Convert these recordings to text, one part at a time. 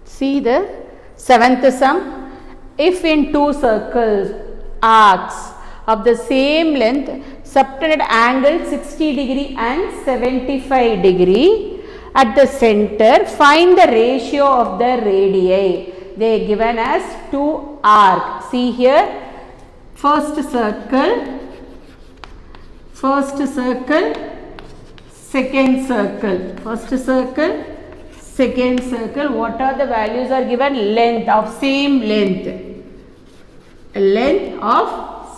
See the seventh sum. If in two circles arcs of the same length subtended angle 60 degree and 75 degree at the center, find the ratio of the radii. They are given as two arcs. See here, first circle, second circle, first circle, second circle. What are the values are given? Length of same length, length of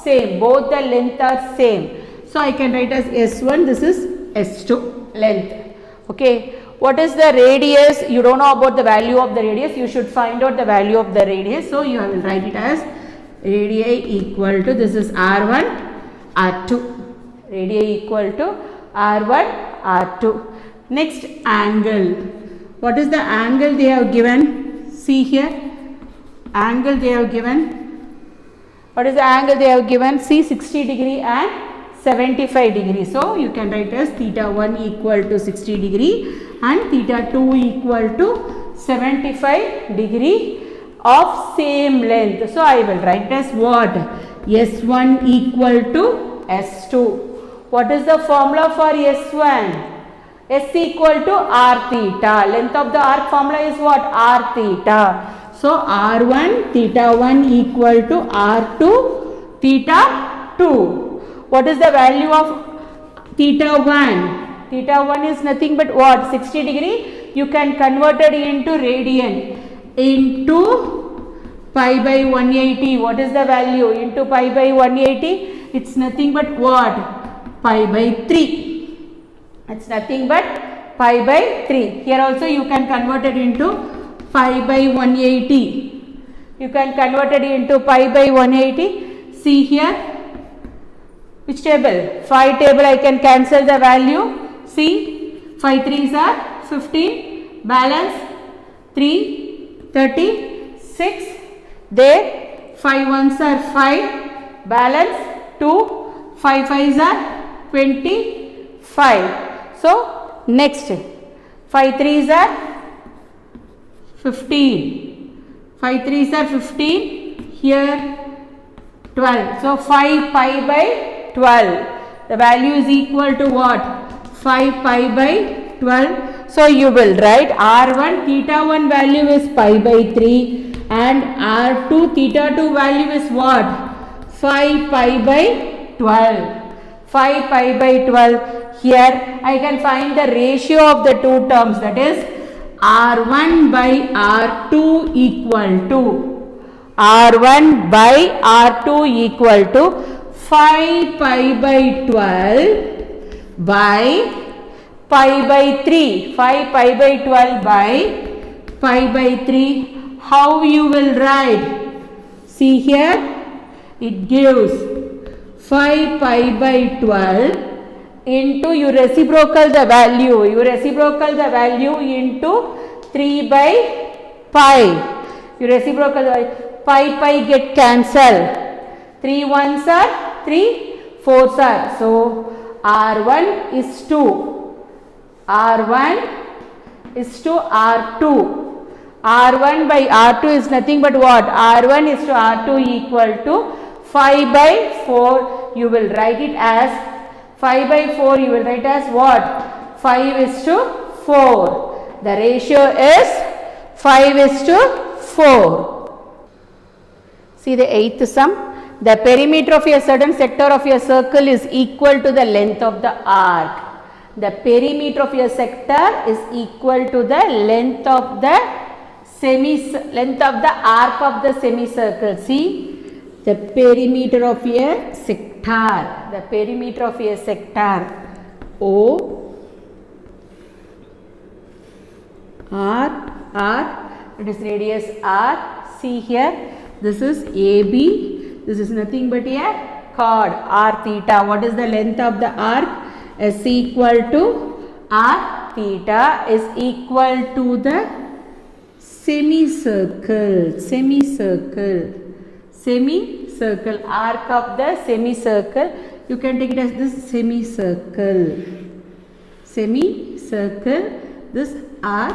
same, both the length are same. So I can write as S1, this is S2 length. Okay, what is the radius? You don't know about the value of the radius, you should find out the value of the radius. So you will write it as radii equal to, this is R1 R2, radii equal to R1 R2. Next, angle. What is the angle they have given? See here, angle they have given. What is the angle they have given? See, 60 degree and 75 degree. So you can write as theta 1 equal to 60 degree and theta 2 equal to 75 degree of same length. So I will write as what? S1 equal to S2. What is the formula for S1? S equal to R theta. Length of the arc formula is what? R theta. So R1 theta 1 equal to R2 theta 2. What is the value of theta 1? Theta 1 is nothing but what? 60 degree. You can convert it into radian into pi by 180. What is the value? Into pi by 180. It's nothing but what? Pi by 3. It's nothing but pi by 3. Here also you can convert it into pi by 180. You can convert it into pi by 180. See here, which table? 5 table I can cancel the value. See, 5 3s are 15, balance 3, 36, there 5 1s are 5, balance 2, 5 5s are 25. So next, 5 3s are 15, 5 3s are 15, here 12. So 5 pi by 12, the value is equal to what? 5 pi by 12. So you will write R1 theta 1 value is pi by 3 and R2 theta 2 value is what? 5 pi by 12. 5 pi by 12. Here I can find the ratio of the two terms, that is R1 by R2 equal to R1 by R2 equal to 5 pi by 12 by pi by 3. 5 pi by 12 by pi by 3. How you will write? See here, it gives 5 pi by 12 into, you reciprocal the value, into 3 by pi. You reciprocal the pi get cancelled. 3 1s are 3, 4s are. So R1 is to R2. R1 by R2 is nothing but what? R1 is to R2 equal to 5 by 4. You will write it as 5 by 4. You will write as what? 5 is to 4. The ratio is 5 is to 4. See the eighth sum. The perimeter of a certain sector of a circle is equal to the length of the arc. The perimeter of a sector is equal to the length of the arc of the semicircle. See, the perimeter of a sector, O R, it is radius R. See here, this is AB, this is nothing but a chord R theta. What is the length of the arc? S equal to R theta is equal to the semicircle, arc of the semicircle. You can take it as this semicircle, this R.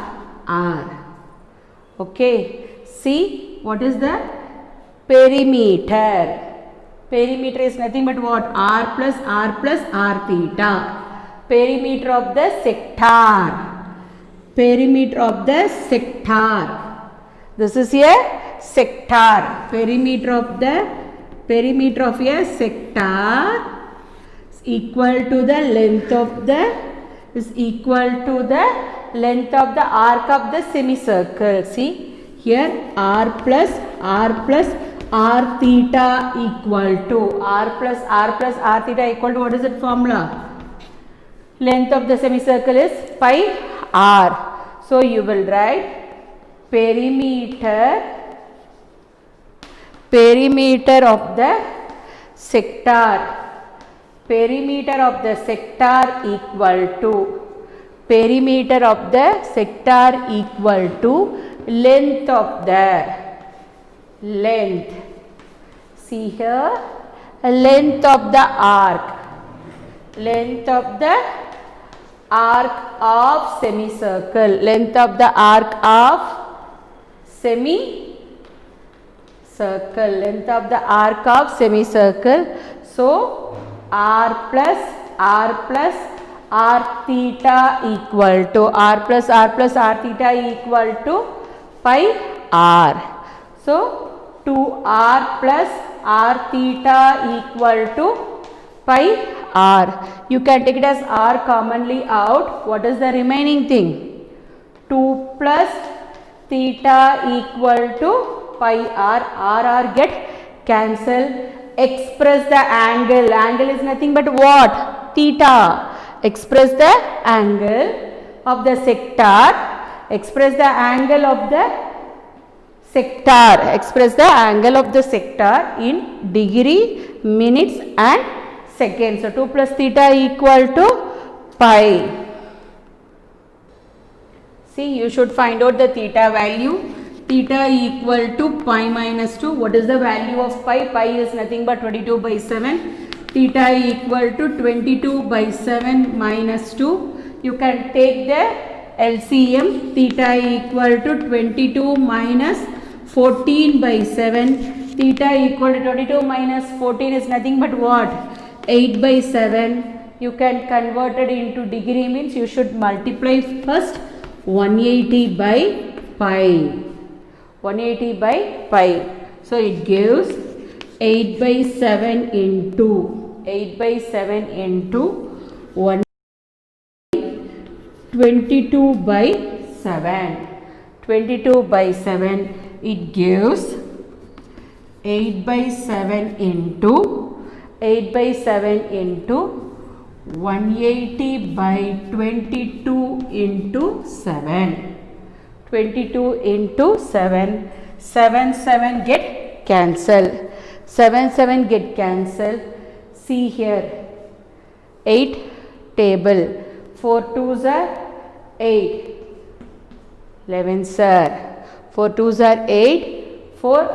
Okay, see what is the perimeter? Perimeter is nothing but what? R plus R theta. Perimeter of the sector. Perimeter of the sector. This is a sector. Perimeter of a sector is equal to the length of the arc of the semicircle. See here, R plus R theta equal to R plus R theta equal to what is that formula? Length of the semicircle is pi r. So you will write perimeter of the sector. Perimeter of the sector equal to length of the see here, length of the arc of semicircle, length of the arc of semicircle. So R plus R theta equal to R theta equal to pi r. So 2R plus R theta equal to pi r. You can take it as r commonly out. What is the remaining thing? 2 plus theta equal to pi r get cancelled. Express the angle. Angle is nothing but what? Theta. Express the angle of the sector. Express the angle of the sector in degree, minutes and seconds. So 2 plus theta equal to pi. See, you should find out the theta value. Theta equal to pi minus 2. What is the value of pi? Pi is nothing but 22 by 7. Theta equal to 22 by 7 minus 2. You can take the LCM. Theta equal to 22 minus 14 by 7. Theta equal to 22 minus 14 is nothing but what? 8 by 7. You can convert it into degree, means you should multiply first 180 by pi. 180 by pi. So it gives 8 by 7 into 1, 22 by 7. 22 by 7. It gives 8 by 7 into 180 by 22 into 7. 22 into 7. 7 get cancelled. 7 get cancelled. See here, 8 table, 4 2s are 8, 11s are 4 2s are 8, 4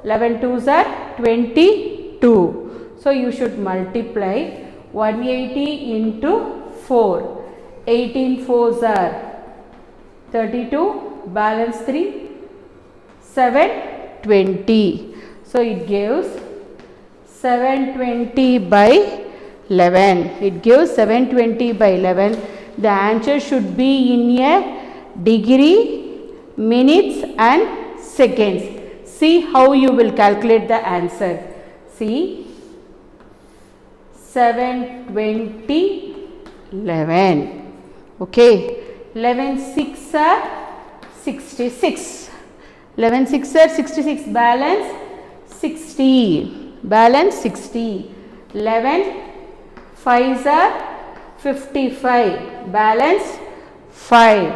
11 2s are 22. So you should multiply 180 into 4, 18 4s are 32, balance 3, 720. So it gives 720 by 11. It gives 720 by 11. The answer should be in a degree, minutes and seconds. See how you will calculate the answer. See, 720, 11. Okay, 11 6 are 66. 11 6 are 66. Balance 60. Balance 60. 11 5s are 55. Balance 5.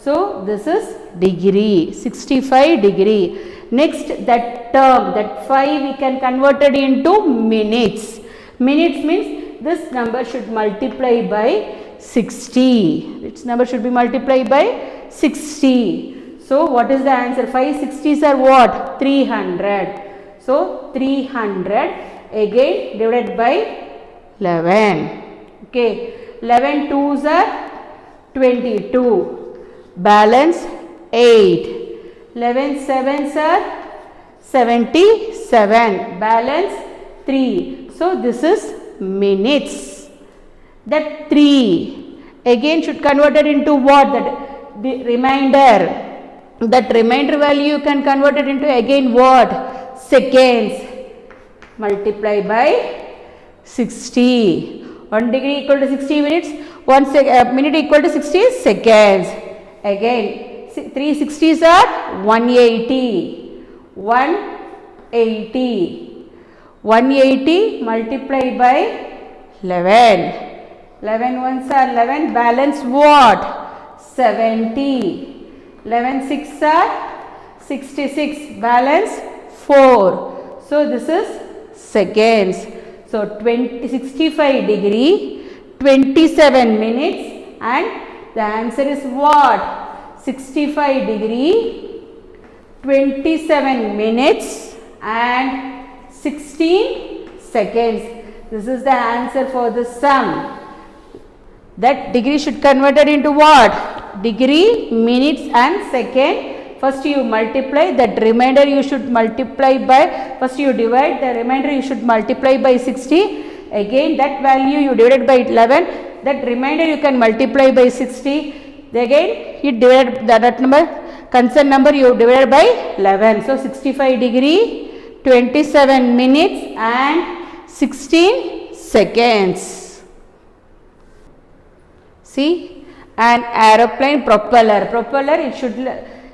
So this is degree, 65 degree. Next, that term, that 5 we can convert it into minutes. Minutes means this number should multiply by 60. Its number should be multiplied by 60. So what is the answer? 5 60s are what? 300. So 300 again divided by 11. Okay, 11 2s are 22. Balance 8. 11 sevens are 77. Balance 3. So this is minutes. That 3 again should convert it into what? That the remainder. That remainder value you can convert it into again what? Seconds. Multiply by 60. 1 degree equal to 60 minutes. 1 minute equal to 60 seconds. Again 3 60s are 180. 180. 180 multiplied by 11. 11 ones are 11. Balance what? 70. 11 6 are 66. Balance 4. So this is seconds. So 65 degree, 27 minutes, and the answer is what? 65 degree, 27 minutes and 16 seconds. This is the answer for the sum. That degree should convert it into what? Degree, minutes and second. First you multiply, that remainder you should multiply by, first you divide, the remainder you should multiply by 60. Again that value you divided by 11, that remainder you can multiply by 60. Again you divide that number, concerned number you divide by 11. So 65 degree, 27 minutes and 16 seconds. See, an aeroplane propeller. Propeller,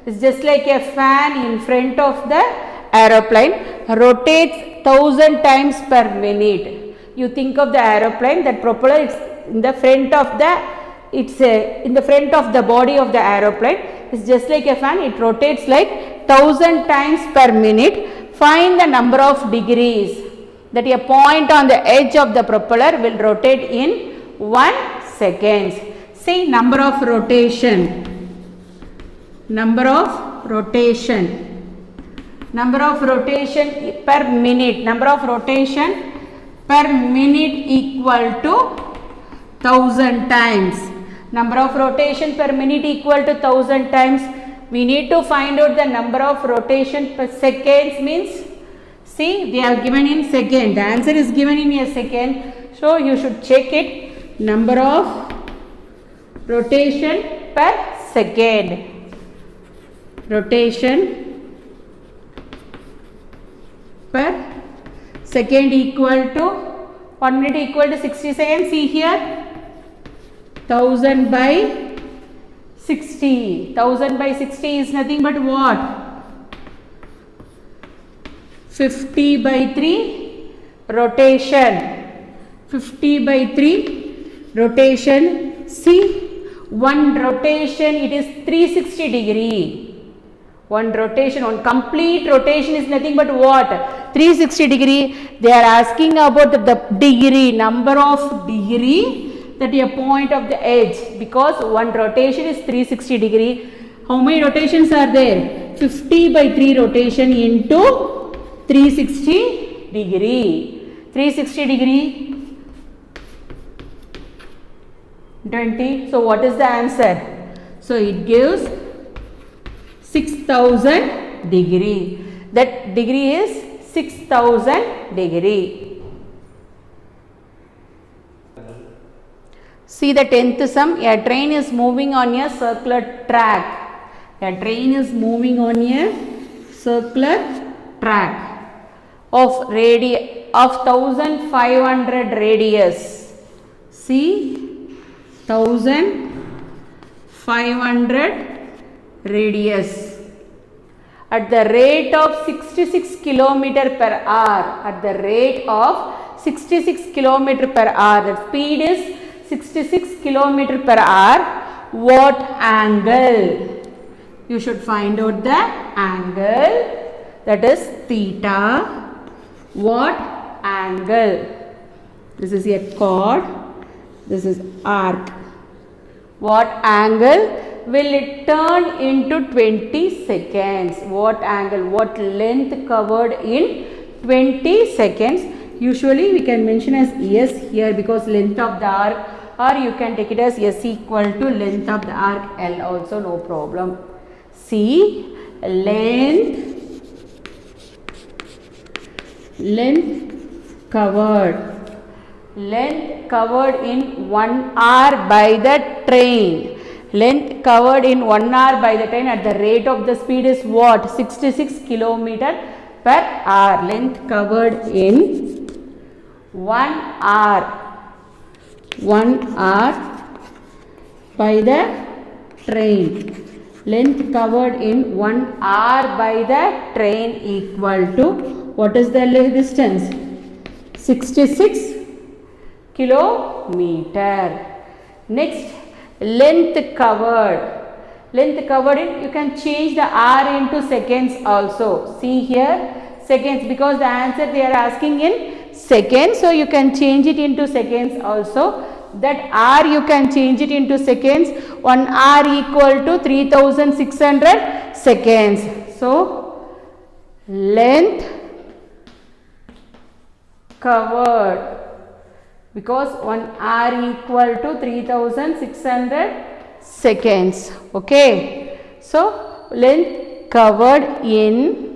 it's just like a fan in front of the aeroplane, rotates 1000 times per minute. You think of the aeroplane, that propeller is in the front of the body of the aeroplane. It's just like a fan, it rotates like 1000 times per minute. Find the number of degrees that a point on the edge of the propeller will rotate in 1 second. See, number of rotation. Number of rotation per minute. Number of rotation per minute equal to 1000 times. Number of rotation per minute equal to 1000 times. We need to find out the number of rotation per seconds means, see, they are given in second. The answer is given in a second. So you should check it. Number of rotation per second. Rotation per second equal to 1 minute equal to 60 seconds. See here, 1000 by 60. 1000 by 60 is nothing but what? 50 by 3 rotation. 50 by 3 rotation. See, one rotation it is 360 degree. One rotation, one complete rotation is nothing but what? 360 degree. They are asking about the degree, number of degree that a point of the edge, because one rotation is 360 degree. How many rotations are there? 50 by 3 rotation into 360 degree. 360 degree 20. So what is the answer? So it gives 6000 degree. That degree is 6000 degree. See the 10th sum. A train is moving on a circular track. A train is moving on a circular track of 1500 radius. See, 1500 radius at the rate of 66 km per hour. At the rate of 66 km per hour, the speed is 66 km per hour. What angle? You should find out the angle, that is theta. What angle? This is a chord, this is arc. What angle will it turn into 20 seconds? What angle, what length covered in 20 seconds? Usually we can mention as S here because length of the arc, or you can take it as S equal to length of the arc L also, no problem. See, covered in 1 hour by the train. Length covered in 1 hour by the train at the rate of the speed is what? 66 kilometer per hour. Length covered in 1 hour by the train. Length covered in 1 hour by the train equal to, what is the distance? 66 kilometer. Next, length covered in, you can change the hour into seconds also. See here, seconds, because the answer they are asking in seconds, so you can change it into seconds also. That hour you can change it into seconds. 1 hour equal to 3600 seconds. So length covered, because 1 hour equal to 3600 seconds. Okay, so length covered in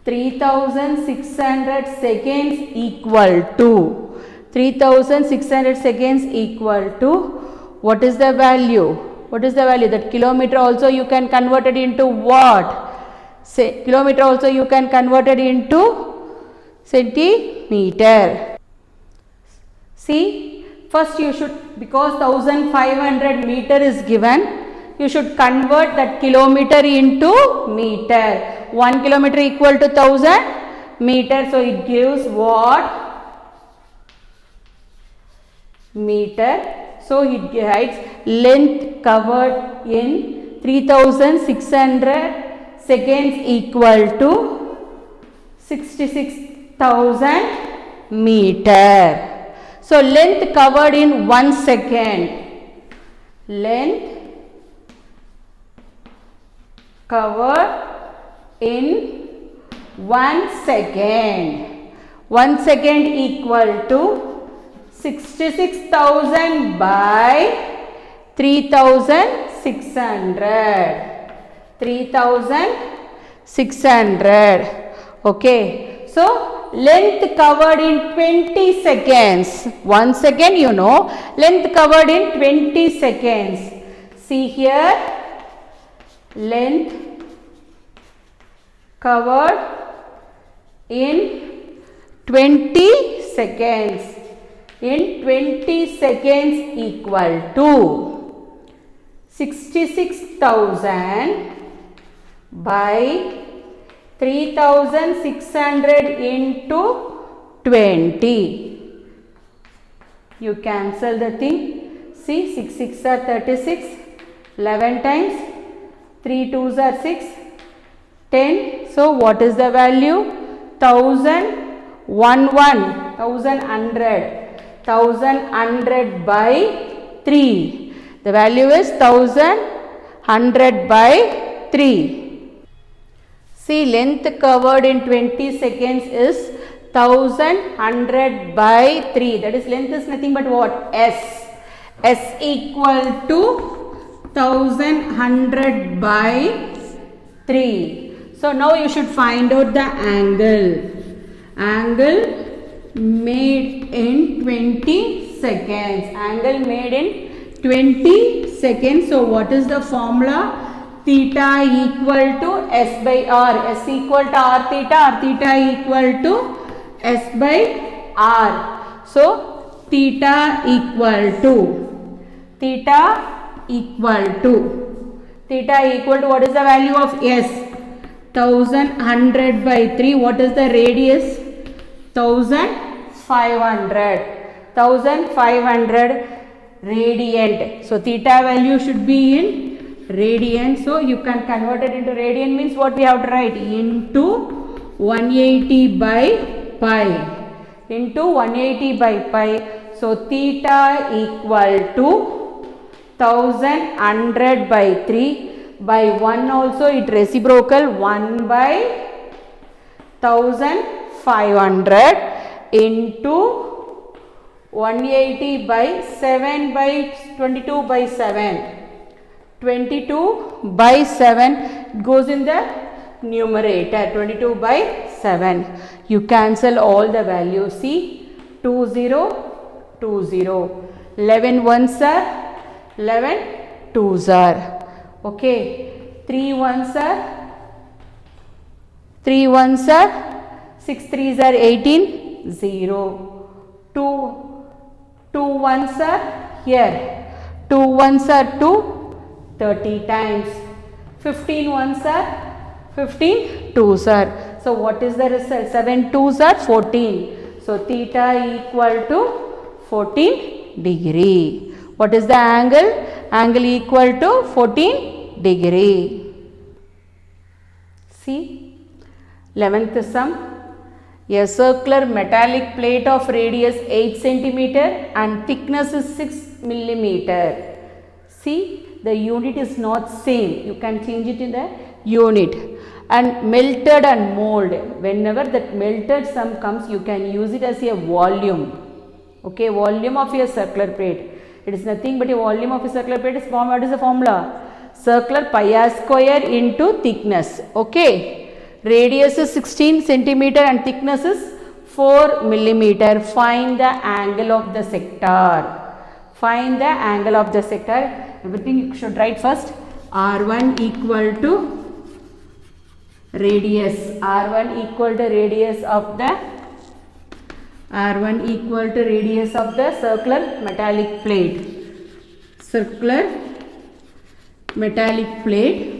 3600 seconds equal to 3600 seconds equal to, what is the value? That kilometer also you can convert it into what? Say kilometer also you can convert it into centimeter. See, first you should, because 1500 meter is given, you should convert that kilometer into meter. 1 kilometer equal to 1000 meter, so it gives what? Meter. So it gives length covered in 3600 seconds equal to 66,000 meter. So length covered in 1 second. Length covered in 1 second. 1 second equal to 66,000 by 3600. 3600. Okay. So length covered in 20 seconds. 1 second, you know. Length covered in 20 seconds. See here. Length covered in 20 seconds. In 20 seconds equal to 66,000 by 3600 into 20. You cancel the thing. See, 6 6 are 36. 11 times 3 2s are 6. 10. So what is the value? 1100 by 3. The value is 1100 by 3. See, length covered in 20 seconds is 1100 by 3. That is, length is nothing but what? S. S equal to 1100 by 3. So now you should find out the angle. Angle made in 20 seconds. Angle made in 20 seconds. So what is the formula? Theta equal to S by R. S equal to R theta. R theta equal to S by R. So theta equal to what is the value of S? 1100 by 3. What is the radius? 1500. 1500 radiant. So theta value should be in radian. So you can convert it into radian, means what we have to write? Into 180 by pi. Into 180 by pi. So theta equal to 1100 by 3 by 1 also it reciprocal, 1 by 1500 into 180 by 7 by 22 by 7. 22 by 7 goes in the numerator. 22 by 7. You cancel all the values. See, 2 0 2 0. 11 ones are 11 twos are. Okay. 3 ones are 3 ones are 6 threes are 18 0. 2 ones are here. 2 ones are 2 30 times. 15 ones are 15 twos are. So what is the result? 7 twos are 14. So theta equal to 14 degree. What is the angle? Angle equal to 14 degree. See, 11th sum. A circular metallic plate of radius 8 centimeter and thickness is 6 millimeter. See, the unit is not same. You can change it in the unit. And melted and mold. Whenever that melted sum comes, you can use it as a volume. Okay, volume of a circular plate. It is nothing but a volume of a circular plate is formed. What is the formula? Circular pi r square into thickness. Okay. Radius is 16 centimeter and thickness is 4 millimeter. Find the angle of the sector. Find the angle of the sector. Everything you should write first. R1 equal to radius. R1 equal to radius of the R1 equal to radius of the circular metallic plate. Circular metallic plate.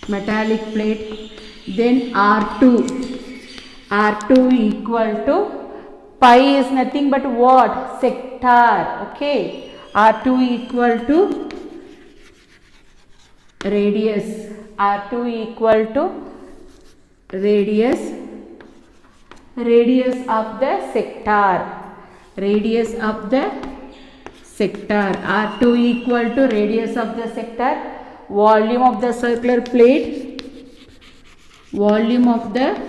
Metallic plate. Then R2. R2 equal to pi is nothing but what? Sector. Okay. R2 equal to radius. R2 equal to radius. Radius of the sector. Radius of the sector. R2 equal to radius of the sector. Volume of the circular plate. Volume of the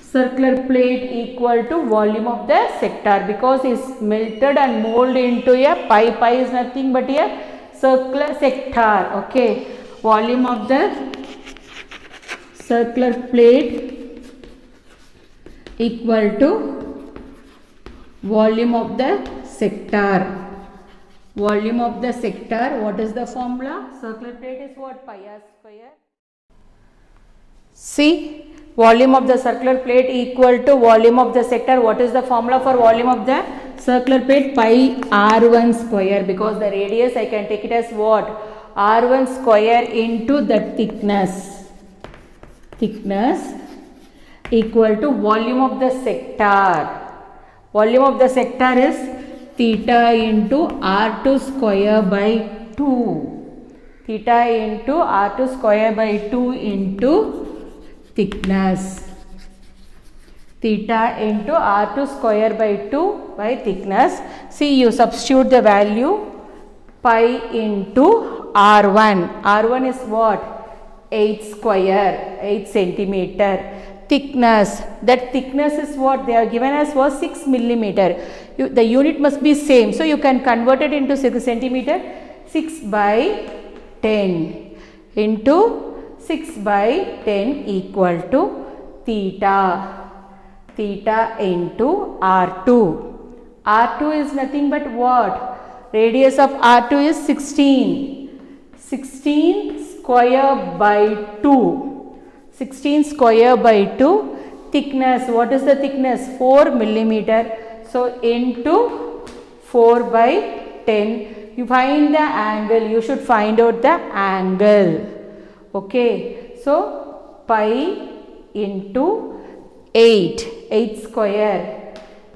circular plate equal to volume of the sector, because it's melted and molded into a pi. Pi is nothing but a circular sector. Okay. Volume of the circular plate equal to volume of the sector. Volume of the sector. What is the formula? Circular plate is what? Pi r square. See, volume of the circular plate equal to volume of the sector. What is the formula for volume of the circular plate? Pi r1 square, because the radius I can take it as what? R1 square into the thickness. Thickness equal to volume of the sector. Volume of the sector is theta into R2 square by 2. Theta into R2 square by 2 into thickness. Theta into R2 square by 2 by thickness. See, you substitute the value pi into R1. R1 is what? 8 square, 8 centimeter. Thickness, that thickness is what they are given as was 6 millimeter. The unit must be same, so you can convert it into centimeter. 6 by 10 into 6 by 10 equal to theta. Theta into R2. R2 is nothing but what? Radius of R2 is 16. 16 square by 2. 16 square by 2. Thickness, what is the thickness? 4 millimeter. So into 4 by 10. You find the angle. You should find out the angle. Okay. So pi into 8. 8 square.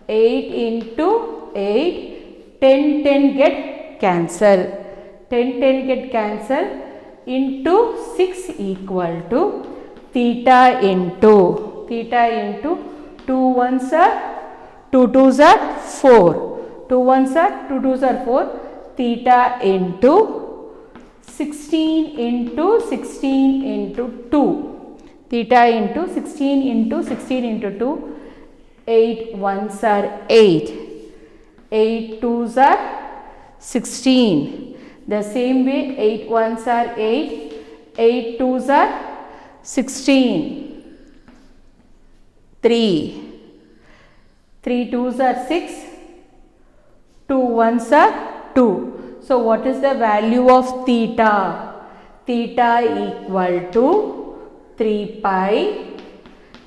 8 into 8. 10 get cancel. 10 get cancel. Into 6 equal to theta into 2 ones are 2 twos are 4. 2 ones are 2 twos are 4. Theta into 16 into 16 into 2. Theta into 16 into 16 into 2. 8 ones are 8. 8 twos are 16. The same way 8 ones are 8, 8 twos are 16, 3, 3 twos are 6, 2 ones are 2. So what is the value of theta? Theta equal to 3 pi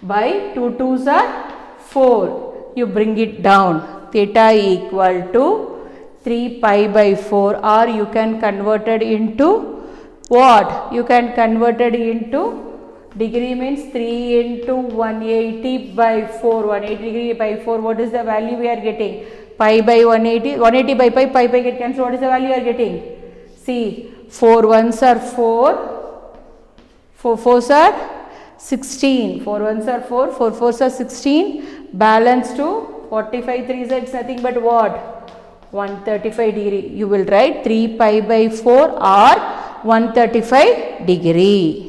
by 2 twos are 4. You bring it down. Theta equal to 3 pi by 4, or you can convert it into what? You can convert it into degree, means 3 into 180 by 4. 180 degree by 4. What is the value we are getting? Pi by 180. 180 by pi. Pi get cancelled. What is the value you are getting? See, 4 ones are 4. 4 fours are 16. 4 ones are 4. 4 fours are 16. Balance to 45 3s, it's nothing but what? 135 degree. You will write 3 pi by 4 or 135 degree.